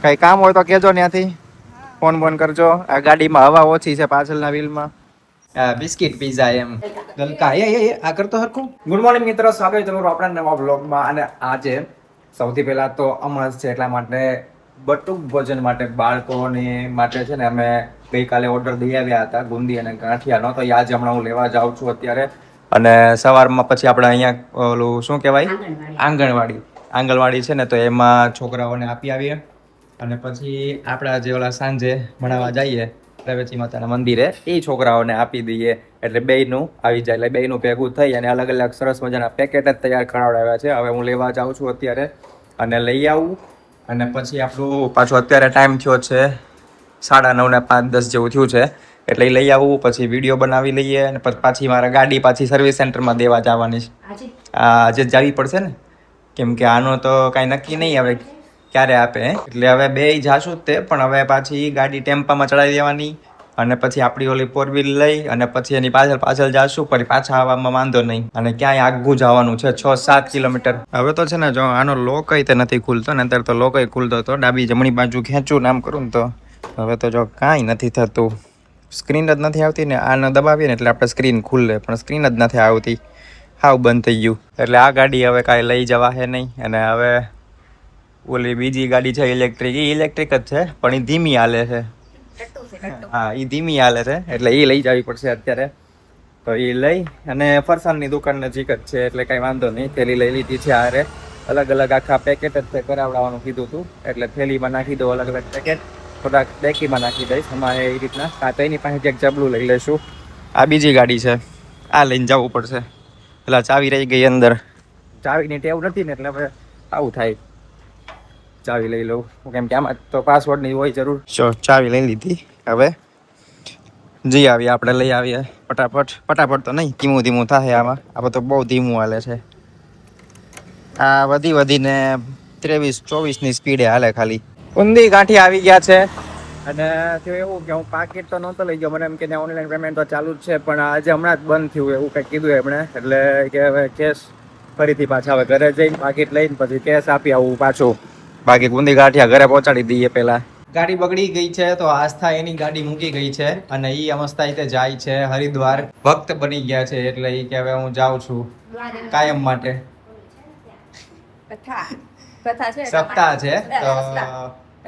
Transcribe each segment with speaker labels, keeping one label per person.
Speaker 1: કઈ કામ હોય તો કેજો ત્યાંથી ફોન બોન કરજો. આ ગાડીમાં હવા ઓછી છે પાછળના વ્હીલમાં. બિસ્કિટ પીઝા એમ ગલકા એ આ કરતો હરખું. ગુડ મોર્નિંગ મિત્રો, સ્વાગત છે તમારું આપણા નવા બ્લોગમાં. અને આજે સૌથી પહેલા તો અમાસ છે એટલા માટે બટુક ભોજન માટે બાળકોની માટે છે ને અમે ગઈકાલે ઓર્ડર દઈ આવ્યા હતા ગુંદી અને ગાંઠિયાનો. તો આજે હમણાં હું લેવા જાઉં છું અત્યારે. અને સવારમાં પછી આપણે અહીંયા ઓલું શું કહેવાય આંગણવાડી છે ને, તો એમાં છોકરાઓને આપી આવીએ. અને પછી આપણા જે ઓલા સાંજે ભણાવવા જઈએ રવેચી માતાના મંદિરે, એ છોકરાઓને આપી દઈએ. એટલે બેયનું આવી જાય, એટલે બેયનું ભેગું થઈ અને અલગ અલગ સરસ મજાના પેકેટ જ તૈયાર કરાવડાવ્યા છે. હવે હું લેવા જાઉં છું અત્યારે અને લઈ આવું. અને પછી આપણું પાછું અત્યારે ટાઈમ થયો છે 9:30 ને 5:10 જેવું થયું છે. એટલે લઈ આવું, પછી વિડીયો બનાવી લઈએ. અને પછી પાછી મારા ગાડી પાછી સર્વિસ સેન્ટરમાં દેવા જવાની છે. આજે જ જવી પડશે ને, કેમ કે આનો તો કાંઈ નક્કી નહીં હવે ક્યારે આપે. એટલે હવે બે જાશું જ તે, પણ હવે પાછી ગાડી ટેમ્પામાં ચડાવી દેવાની. અને પછી આપણી ઓલી 4 વ્હીલ લઈ અને પછી એની પાછળ જાશું. પછી પાછા આવવામાં વાંધો નહીં. અને ક્યાંય આઘું જવાનું છે 6-7 કિલોમીટર. હવે તો છે ને, જો આનો લોક તે નથી ખુલતો ને, અત્યારે તો લોક ખુલતો હતો. ડાબી જમણી બાજુ ખેંચું નામ કરું ને તો હવે તો જો કાંઈ નથી થતું. સ્ક્રીન જ નથી આવતી ને. આને દબાવીએ ને એટલે આપણે સ્ક્રીન ખુલે, પણ સ્ક્રીન જ નથી આવતી. હાવ બંધ થઈ ગયું. એટલે આ ગાડી હવે કાંઈ લઈ જવા હે નહીં. અને હવે ઓલી બીજી ગાડી છે ઇલેક્ટ્રિક, એ ઇલેક્ટ્રિક જ છે પણ એ ધીમી હાલે છે. હા, એ ધીમી હાલે છે એટલે એ લઈ જવી પડશે અત્યારે. તો એ લઈ અને ફરસાણની દુકાન નજીક જ છે એટલે કાંઈ વાંધો નહીં. થેલી લઈ લીધી છે. આરે અલગ અલગ આખા પેકેટ જ કરાવડાવવાનું કીધું હતું. એટલે થેલીમાં નાખી દો અલગ અલગ પેકેટ, થોડાક ડેકીમાં નાખી દઈશ અમારે એ રીતના. કાં તો એની પાસેથી એક જબલું લઈ લઈશું. આ બીજી ગાડી છે, આ લઈને જવું પડશે. પેલા ચાવી રહી ગઈ અંદર, ચાવીની ટેવ નથી ને એટલે હવે આવું થાય. ચાવી લઈ લઉં કેમ કે આમાં તો પાસવર્ડની હોય જરૂર. ચાવી લઈ લીધી. હવે જી આવીએ આપણે, લઈ આવીએ ફટાફટ તો નહીં, ધીમું ધીમું થાય આમાં. આ તો બહુ ધીમું હાલે છે. આ વધીને 23-24ની સ્પીડે હાલે ખાલી. ઊંધી ગાંઠી આવી ગયા છે. અને થયું એવું કે હું પાકીટ તો નહોતો લઈ ગયો, મને એમ કે ઓનલાઈન પેમેન્ટ તો ચાલુ જ છે, પણ આજે હમણાં જ બંધ થયું એવું કંઈક કીધું એમણે. એટલે કે હવે કેશ ફરીથી પાછા હવે ઘરે જઈને પાકીટ લઈને પછી કેશ આપી આવું પાછું. બાકી ગુંદી ગાંઠિયા ઘરે પહોંચાડી દઈએ પહેલા. ગાડી બગડી ગઈ છે તો આસ્થા એની ગાડી મૂકી ગઈ છે અને એ અમસ્તા રીતે જાય છે હરિદ્વાર. ભક્ત બની ગયા છે એટલે એ કે હવે હું જાઉં છું કાયમ માટે. સપ્તાહ છે તો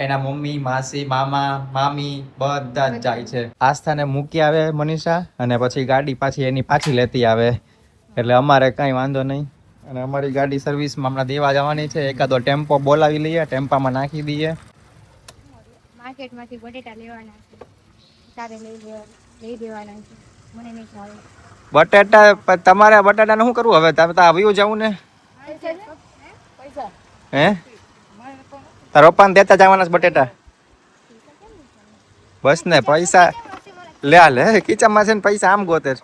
Speaker 1: એના મમ્મી, માસી, મામા, મામી બધા જ જાય છે. આસ્થાને મૂકી આવે મનીષા અને પછી ગાડી પાછી એની પાછી લેતી આવે. એટલે અમારે કાંઈ વાંધો નહીં. અને અમારી ગાડી સર્વિસમાં હમણાં દેવા જવાની છે. એકાદો ટેમ્પો બોલાવી લઈએ, ટેમ્પામાં નાખી દઈએ.
Speaker 2: માર્કેટમાંથી બટેટા લેવાના છે, તારે લઈ દેવાના છે. મને નહીં ભાવે
Speaker 1: બટેટા. તમારે બટાટાને શું કરવું હવે? તમે તો આવ્યું જવું ને. હે તારા પપ્પાને દેતા જવાના બટેટા? બસ ને પૈસા લે કિચનમાં છે ને પૈસા આમ ગોતે.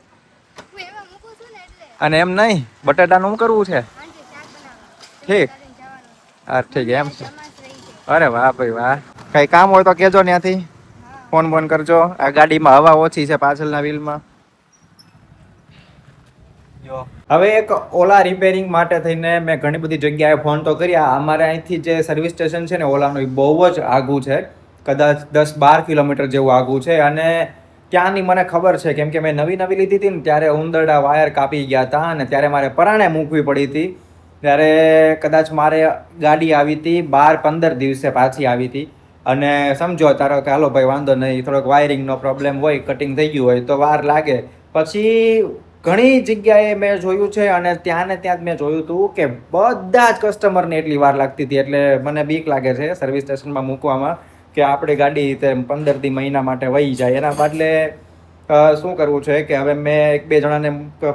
Speaker 1: અને એમ નહીં, બટેટાનું શું કરવું છે? ઠીક, હા ઠીક એમ છે. અરે વાહ ભાઈ વાહ. કઈ કામ હોય તો કેજો ત્યાંથી ફોન બોન કરજો. આ ગાડીમાં હવા ઓછી છે પાછળના વ્હીલમાં. હવે એક ઓલા રિપેરિંગ માટે થઈને મેં ઘણી બધી જગ્યાએ ફોન તો કર્યા. અમારે અહીંથી જે સર્વિસ સ્ટેશન છે ને ઓલાનું, એ બહુ જ આઘું છે. કદાચ 10-12 કિલોમીટર જેવું આઘું છે. અને ત્યાંની મને ખબર છે કેમ કે મેં નવી લીધી હતી ને ત્યારે ઉંદરડા વાયર કાપી ગયા હતા અને ત્યારે મારે પરાણે મૂકવી પડી હતી. ત્યારે કદાચ મારે ગાડી આવી હતી 12-15 દિવસે પાછી આવી હતી. અને સમજો તારો કે હાલો ભાઈ વાંધો નહીં, થોડોક વાયરિંગનો પ્રોબ્લેમ હોય, કટિંગ થઈ ગયું હોય તો વાર લાગે. પછી ઘણી જગ્યાએ મેં જોયું છે અને ત્યાં ને ત્યાં જ મેં જોયું હતું કે બધા જ કસ્ટમરને એટલી વાર લાગતી હતી. એટલે મને બીક લાગે છે સર્વિસ સ્ટેશનમાં મૂકવામાં કે આપણી ગાડી 15 મહિના માટે વહી જાય. એના બદલે શું કરવું છે કે હવે મેં 1-2 જણાને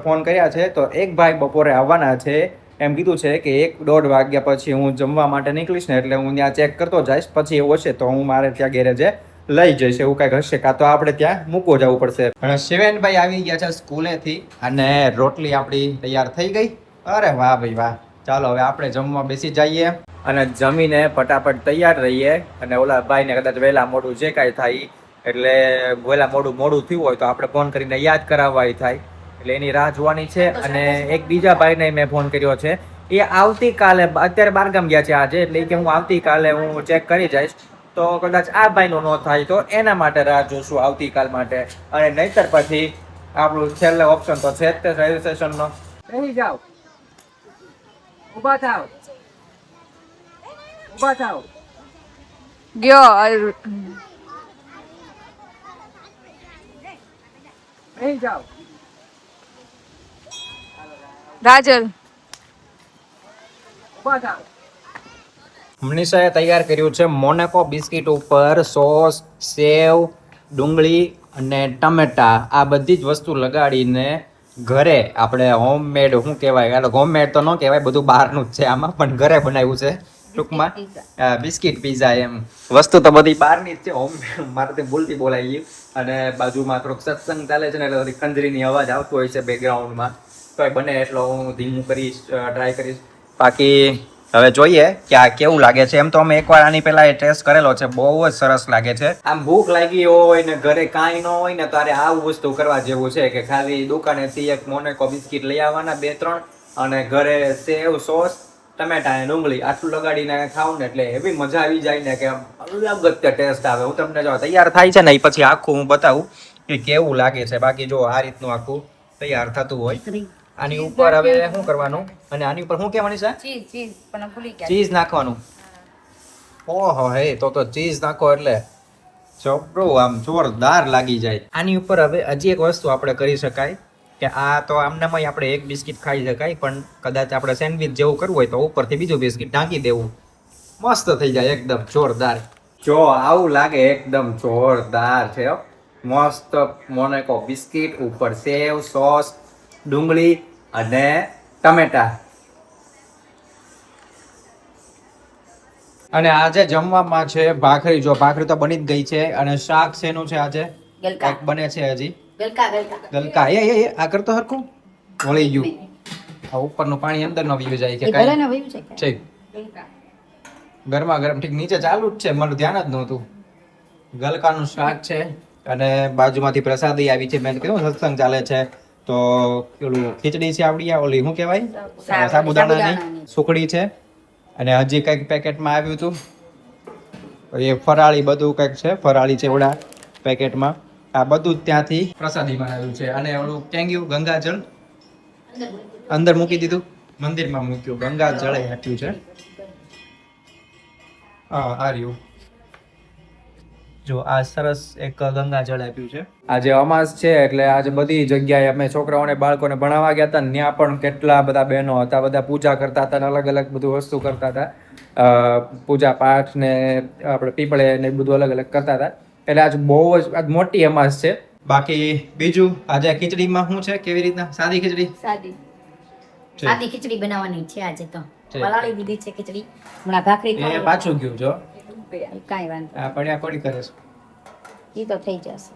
Speaker 1: ફોન કર્યા છે. તો એક ભાઈ બપોરે આવવાના છે, એમ કીધું છે કે 1-1.5 વાગ્યા પછી હું જમવા માટે નીકળીશ ને એટલે હું ત્યાં ચેક કરતો જઈશ. પછી એવું હશે તો હું મારે ત્યાં ગેરેજે લઈ જઈશ. એવું કંઈક હશે કાં તો આપણે ત્યાં મૂકવો જવું પડશે. અને શિવેનભાઈ આવી ગયા છે સ્કૂલેથી અને રોટલી આપણી તૈયાર થઈ ગઈ. અરે વાહ ભાઈ વાહ. ચાલો હવે આપણે જમવા બેસી જઈએ અને જમીને ફટાફટ તૈયાર રહીએ. અને ઓલા ભાઈને કદાચ વહેલા મોડું જે કાંઈ થાય એટલે વહેલા મોડું થયું હોય તો આપણે ફોન કરીને યાદ કરાવવા થાય. એટલે એની રાહ જોવાની છે. અને એક બીજા ભાઈને મેં ફોન કર્યો છે, એ આવતીકાલે અત્યારે બહારગામ ગયા છે આજે. એટલે કે હું આવતીકાલે હું ચેક કરી જઈશ તો કદાચ આ ભાઈનો ન થાય તો એના માટે રાહ જોશું આવતીકાલ માટે. અને નહીતર પછી આપણું છેલ્લે ઓપ્શન તો છે જ તે રેલવે સ્ટેશનનો. બેસી જાઓ, ઊભા થાવ, ઊભા થાવ.
Speaker 2: ગયો
Speaker 1: બેસી જાઓ.
Speaker 2: રાજલ
Speaker 1: મનીષાએ તૈયાર કર્યું છે મોનાકો બિસ્કિટ ઉપર સોસ, સેવ, ડુંગળી અને ટમેટા આ બધી જ વસ્તુ લગાડીને ઘરે આપણે હોમમેડ શું કહેવાય, હોમમેડ તો ન કહેવાય, બધું બહારનું જ છે આમાં, પણ ઘરે બનાવ્યું છે ટૂંકમાં બિસ્કિટ પીઝા એમ. વસ્તુ તો બધી બહારની જ છે, હોમમેડ મારાથી ભૂલથી બોલાઈ ગયું. અને બાજુમાં થોડોક સત્સંગ ચાલે છે ને એટલે બધી ખંજરીની અવાજ આવતો હોય છે બેકગ્રાઉન્ડમાં, તો બને એટલો હું ધીમું કરીશ, ટ્રાય કરીશ. બાકી હવે જોઈએ કે આ કેવું લાગે છે. એમ તો અમે એકવાર આની પહેલા ટેસ્ટ કરેલો છે, બહુ જ સરસ લાગે છે. આમ ભૂખ લાગી હોય ને ઘરે કાંઈ ન હોય ને તારે આવું વસ્તુ કરવા જેવું છે કે ખાલી દુકાનેથી એક મોનેકો બિસ્કિટ લઈ આવવાના 2-3 અને ઘરે સેવ, સોસ, ટમેટા અને ડુંગળી આટલું લગાડીને ખાવું ને એટલે એવી મજા આવી જાય ને કે અલગ જ ટેસ્ટ આવે. હું તમને જો તૈયાર થાય છે ને એ પછી આખું હું બતાવું કે કેવું લાગે છે. બાકી જો આ રીતનું આખું તૈયાર થતું હોય. આની ઉપર હવે શું કરવાનું અને આની ઉપર શું કહેવાની છે? ચીઝ નાખવાનું. ઓહો હે, તો ચીઝ નાખો એટલે ચોપડું આમ જોરદાર લાગી જાય. આની ઉપર હવે હજી એક વસ્તુ આપણે કરી શકાય કે આ તો આમનામાં આપણે એક બિસ્કિટ ખાઈ શકાય, પણ કદાચ આપણે સેન્ડવિચ જેવું કરવું હોય તો ઉપરથી બીજું બિસ્કિટ ઢાંકી દેવું, મસ્ત થઈ જાય એકદમ જોરદાર. જો આવું લાગે એકદમ જોરદાર છે. મસ્ત મોનેકો બિસ્કિટ ઉપર સેવ, સોસ, ડુંગળી અને ટમેટા. અને આજે જમવામાં છે ભાખરી. જો ભાખરી તો બની જ ગઈ છે અને શાક શેનું છે આજે? એક બને છે હજી ગલકા. એ આ કરતો હરખું વળી ગયું. આ ઉપરનું પાણી અંદર નો વ્યુ જાય કે કઈ છે ગરમા ગરમ ઠીક નીચે ચાલુ જ છે, મારું ધ્યાન જ નહોતું. ગલકાનું શાક છે અને બાજુમાંથી પ્રસાદી આવી છે. મેં કીધું સત્સંગ ચાલે છે તો પેલું ખીચડી છે આવડી, ઓલી શું કહેવાય સાબુદાણાની સુખડી છે. અને હજી કંઈક પેકેટમાં આવ્યું હતું એ ફરાળી, બધું કંઈક છે ફરાળી છે ઓલા પેકેટમાં. આ બધું જ ત્યાંથી પ્રસાદીમાં આવ્યું છે. અને ઓલું ક્યાં ગયું? ગંગાજળ અંદર મૂકી દીધું, મંદિરમાં મૂક્યું, ગંગાજળ આપ્યું છે. હા આ રહ્યું જો, આ સરસ એક ગંગાજળ આપ્યું છે. આજે અમાસ છે એટલે આજે બધી જગ્યાએ અમે છોકરાઓને બાળકોને ભણાવવા ગયા હતા ને ત્યાં પણ કેટલા બધા બહેનો હતા, બધા પૂજા કરતા હતા, અલગ અલગ બધું વસ્તુ કરતા હતા, પૂજા પાઠ ને આપણે પીપળે ને બધું અલગ અલગ કરતા હતા. એટલે આજ બહુ જ આજ મોટી અમાસ છે. બાકી બીજું આજે ખીચડીમાં શું છે? કેવી રીતના? સાદી ખીચડી?
Speaker 3: સાદી ખીચડી બનાવવાની છે આજે તો. પલાળી દીધી છે ખીચડી. હમણાં ભાખરી
Speaker 1: એ પાછું ગયું જો
Speaker 3: કાંઈ વાંધો
Speaker 1: આ પડ્યા પડી કરે છે.
Speaker 3: ઈ તો થઈ જશે.